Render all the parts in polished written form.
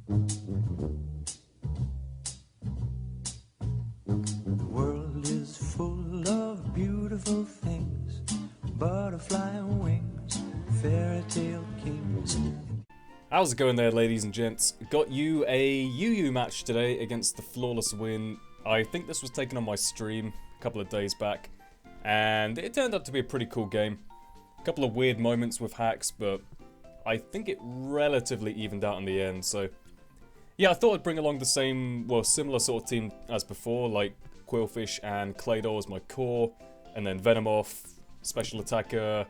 The world is full of beautiful things, butterfly wings, fairy tale kings. How's it going there, ladies and gents? Got you a UU match today against TheFlawlessWin. I think this was taken on my stream a couple of days back, and it turned out to be a pretty cool game. A couple of weird moments with hacks, but I think it relatively evened out in the end, so yeah, I thought I'd bring along the same, well, similar sort of team as before, like Quillfish and Claydol as my core, and then Venomoth, special attacker.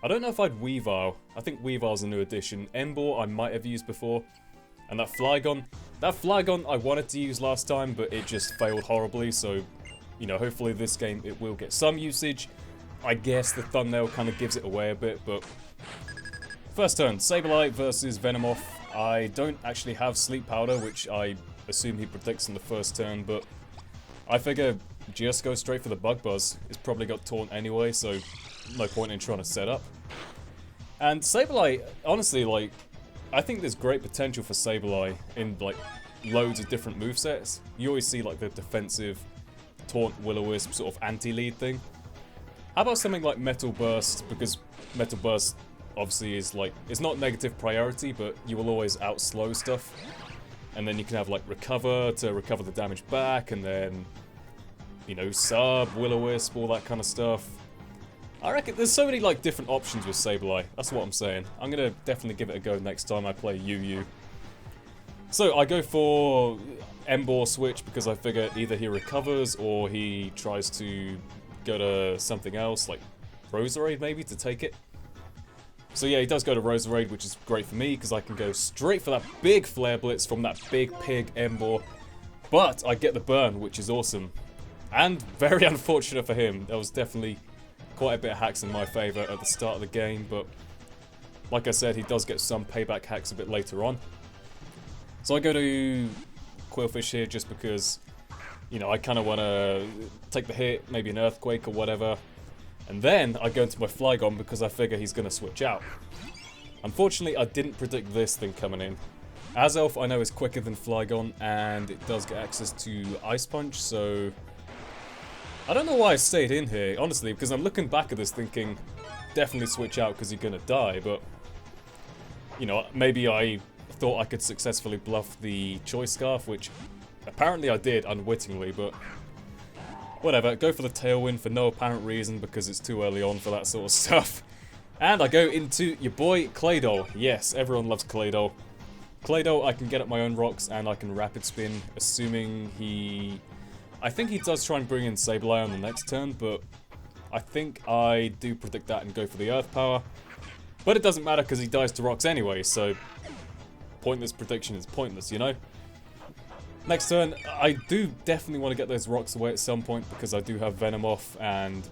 I don't know if I'd Weavile. I think Weavile's a new addition. Emboar I might have used before. And that Flygon. That Flygon I wanted to use last time, but it just failed horribly, so, you know, hopefully this game it will get some usage. I guess the thumbnail kind of gives it away a bit, but first turn, Sableye versus Venomoth. I don't actually have Sleep Powder, which I assume he predicts in the first turn, but I figure just go straight for the Bug Buzz. It's probably got Taunt anyway, so no point in trying to set up. And Sableye, honestly, like, I think there's great potential for Sableye in, like, loads of different movesets. You always see, like, the defensive Taunt, Will-O-Wisp sort of anti-lead thing. How about something like Metal Burst, because Metal Burst obviously is like, it's not negative priority, but you will always outslow stuff. And then you can have like Recover to recover the damage back, and then, you know, Sub, Will-O-Wisp, all that kind of stuff. I reckon there's so many like different options with Sableye, that's what I'm saying. I'm gonna definitely give it a go next time I play UU. So I go for Emboar switch because I figure either he recovers or he tries to go to something else, like Roserade maybe, to take it. So yeah, he does go to Roserade, which is great for me because I can go straight for that big Flare Blitz from that big pig Emboar. But I get the burn, which is awesome. And very unfortunate for him. There was definitely quite a bit of hacks in my favour at the start of the game, but like I said, he does get some payback hacks a bit later on. So I go to Quillfish here just because, you know, I kind of want to take the hit, maybe an Earthquake or whatever. And then I go into my Flygon because I figure he's going to switch out. Unfortunately, I didn't predict this thing coming in. Azelf I know is quicker than Flygon, and it does get access to Ice Punch, so I don't know why I stayed in here, honestly, because I'm looking back at this thinking, definitely switch out because you're going to die, but, you know, maybe I thought I could successfully bluff the Choice Scarf, which apparently I did unwittingly, but whatever, go for the Tailwind for no apparent reason because it's too early on for that sort of stuff. And I go into your boy Claydol. Yes, everyone loves Claydol. Claydol, I can get up my own rocks and I can Rapid Spin, assuming he... I think he does try and bring in Sableye on the next turn, but I think I do predict that and go for the Earth Power. But it doesn't matter because he dies to rocks anyway, so pointless prediction is pointless, you know? Next turn, I do definitely want to get those rocks away at some point because I do have Venomoth and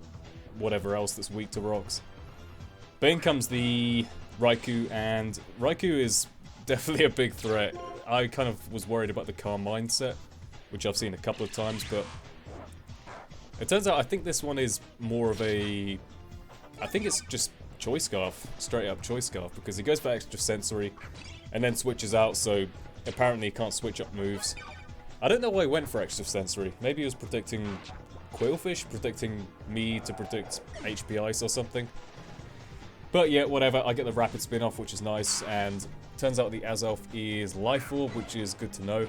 whatever else that's weak to rocks. But in comes the Raikou, and Raikou is definitely a big threat. I kind of was worried about the Calm mindset, which I've seen a couple of times, but it turns out I think this one is more of a... I think it's just Choice Scarf, straight up Choice Scarf, because he goes for extra sensory and then switches out, so apparently he can't switch up moves. I don't know why he went for extra sensory. Maybe he was predicting Quillfish, predicting me to predict HP Ice or something. But yeah, whatever, I get the Rapid Spin off, which is nice, and turns out the Azelf is Life Orb, which is good to know.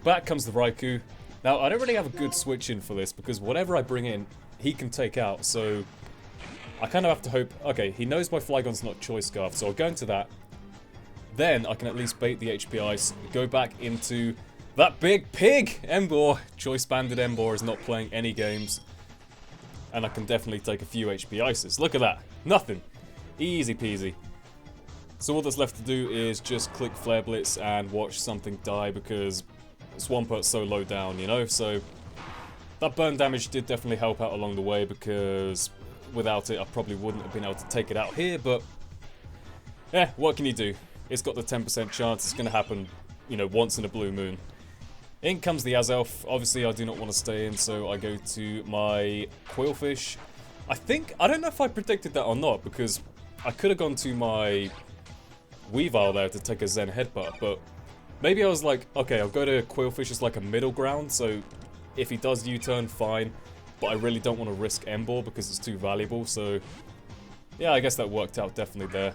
Back comes the Raikou. Now, I don't really have a good switch in for this, because whatever I bring in, he can take out, so I kind of have to hope... Okay, he knows my Flygon's not Choice Scarf, so I'll go into that. Then I can at least bait the HP Ice, go back into that big pig Emboar. Choice Banded Emboar is not playing any games. And I can definitely take a few HP Ices. Look at that. Nothing. Easy peasy. So all that's left to do is just click Flare Blitz and watch something die because Swampurt's so low down, you know? So that burn damage did definitely help out along the way because without it I probably wouldn't have been able to take it out here, but yeah, what can you do? It's got the 10% chance, it's going to happen, you know, once in a blue moon. In comes the Azelf. Obviously, I do not want to stay in, so I go to my Quillfish. I don't know if I predicted that or not, because I could have gone to my Weavile there to take a Zen Headbutt, but Maybe I was like, okay, I'll go to Quillfish as like a middle ground, so if he does U-turn, fine. But I really don't want to risk Emboar because it's too valuable, so... yeah, I guess that worked out definitely there.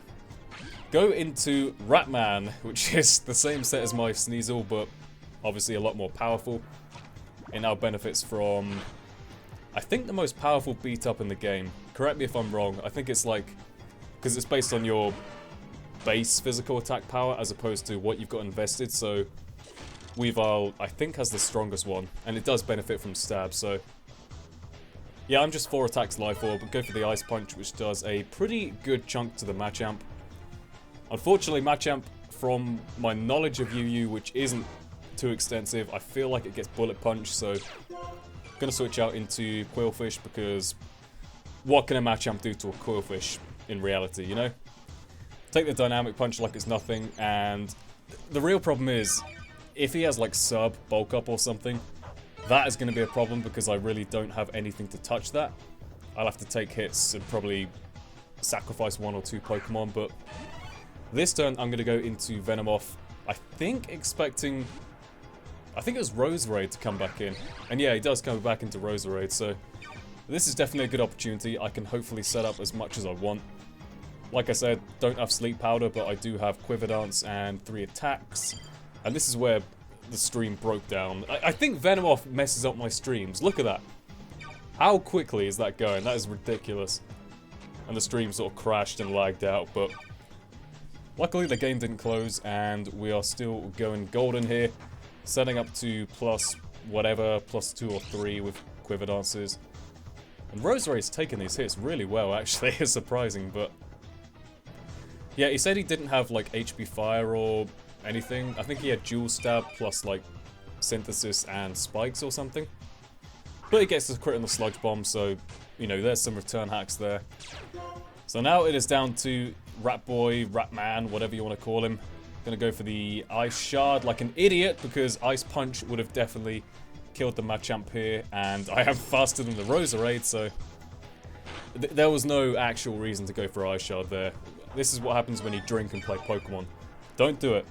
Go into Ratman, which is the same set as my Sneasel, but obviously a lot more powerful. It now benefits from, I think, the most powerful beat-up in the game. Correct me if I'm wrong. I think it's like, because it's based on your base physical attack power as opposed to what you've got invested, so Weavile, I think, has the strongest one, and it does benefit from stab, so... yeah, I'm just 4 attacks life orb, but go for the Ice Punch, which does a pretty good chunk to the Machamp. Unfortunately, Machamp, from my knowledge of UU, which isn't too extensive, I feel like it gets Bullet Punch, so I'm gonna switch out into Quillfish, because what can a Machamp do to a Quillfish in reality, you know? Take the Dynamic Punch like it's nothing, and the real problem is, if he has like sub, bulk up or something, that is going to be a problem because I really don't have anything to touch that. I'll have to take hits and probably sacrifice 1 or 2 Pokemon, but this turn I'm going to go into Venomoth. I think it was Roserade to come back in. And yeah, he does come back into Roserade, so this is definitely a good opportunity. I can hopefully set up as much as I want. Like I said, don't have Sleep Powder, but I do have Quiver Dance and 3 attacks. And this is where the stream broke down. I think Venomoth messes up my streams. Look at that. How quickly is that going? That is ridiculous. And the stream sort of crashed and lagged out, but luckily the game didn't close and we are still going golden here. Setting up to plus whatever, plus 2 or 3 with Quiver Dances. And Roserade's taking these hits really well, actually. It's surprising, but... yeah, he said he didn't have like HP Fire or anything. I think he had Dual Stab plus like Synthesis and Spikes or something. But he gets the crit on the Sludge Bomb, so, you know, there's some return hacks there. So now it is down to Rat Boy, Rat Man, whatever you want to call him. Gonna go for the Ice Shard like an idiot, because Ice Punch would have definitely killed the Machamp here, and I am faster than the Roserade, so... there was no actual reason to go for Ice Shard there. This is what happens when you drink and play Pokemon. Don't do it.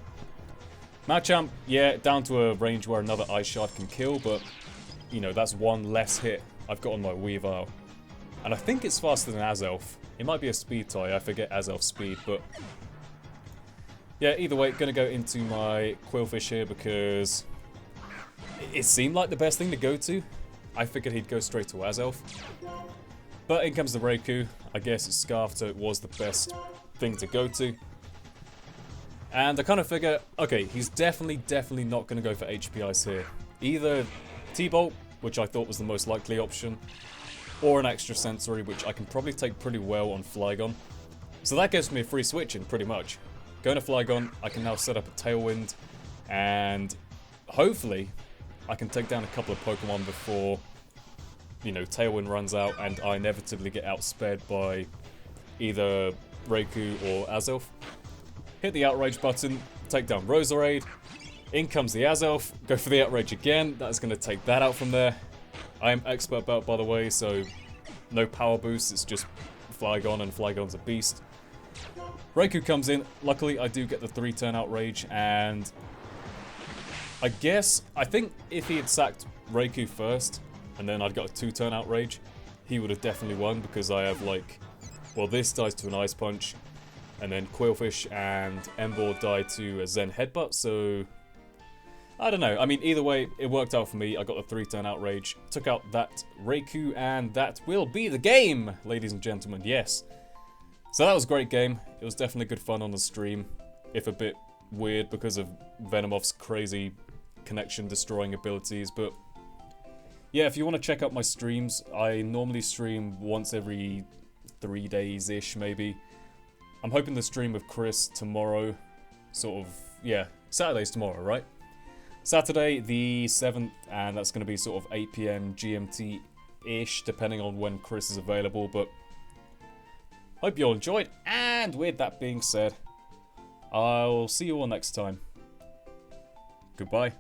Machamp, yeah, down to a range where another Ice Shard can kill, but, you know, that's 1 less hit I've got on my Weavile. And I think it's faster than Azelf. It might be a speed tie, I forget Azelf's speed, but... yeah, either way, gonna go into my Quillfish here because... it seemed like the best thing to go to. I figured he'd go straight to Azelf. But in comes the Raikou. I guess it's Scarf, so it was the best thing to go to. And I kind of figure, okay, he's definitely not going to go for HP Ice here. Either T-Bolt, which I thought was the most likely option, or an extra sensory, which I can probably take pretty well on Flygon. So that gives me a free switch in, pretty much. Going to Flygon, I can now set up a Tailwind, and hopefully I can take down a couple of Pokemon before, you know, Tailwind runs out and I inevitably get outsped by either Raikou or Azelf. Hit the Outrage button, take down Roserade. In comes the Azelf, go for the Outrage again. That's going to take that out from there. I am Expert Belt, by the way, so no power boost, it's just Flygon, and Flygon's a beast. Raikou comes in. Luckily, I do get the 3-turn Outrage, and I think if he had sacked Raikou first, and then I'd got a 2-turn Outrage, he would have definitely won, because I have, like, well, this dies to an Ice Punch, and then Quillfish and Emboar die to a Zen Headbutt, so... I don't know. I mean, either way, it worked out for me. I got the 3-turn Outrage, took out that Raikou, and that will be the game, ladies and gentlemen, yes. So that was a great game. It was definitely good fun on the stream, if a bit weird because of Venomoth's crazy connection-destroying abilities, but... yeah, if you want to check out my streams, I normally stream once every 3 days-ish, maybe. I'm hoping to stream with Chris tomorrow, sort of, yeah, Saturday's tomorrow, right? Saturday the 7th, and that's going to be sort of 8 PM GMT-ish, depending on when Chris is available, but hope you all enjoyed, and with that being said, I'll see you all next time. Goodbye.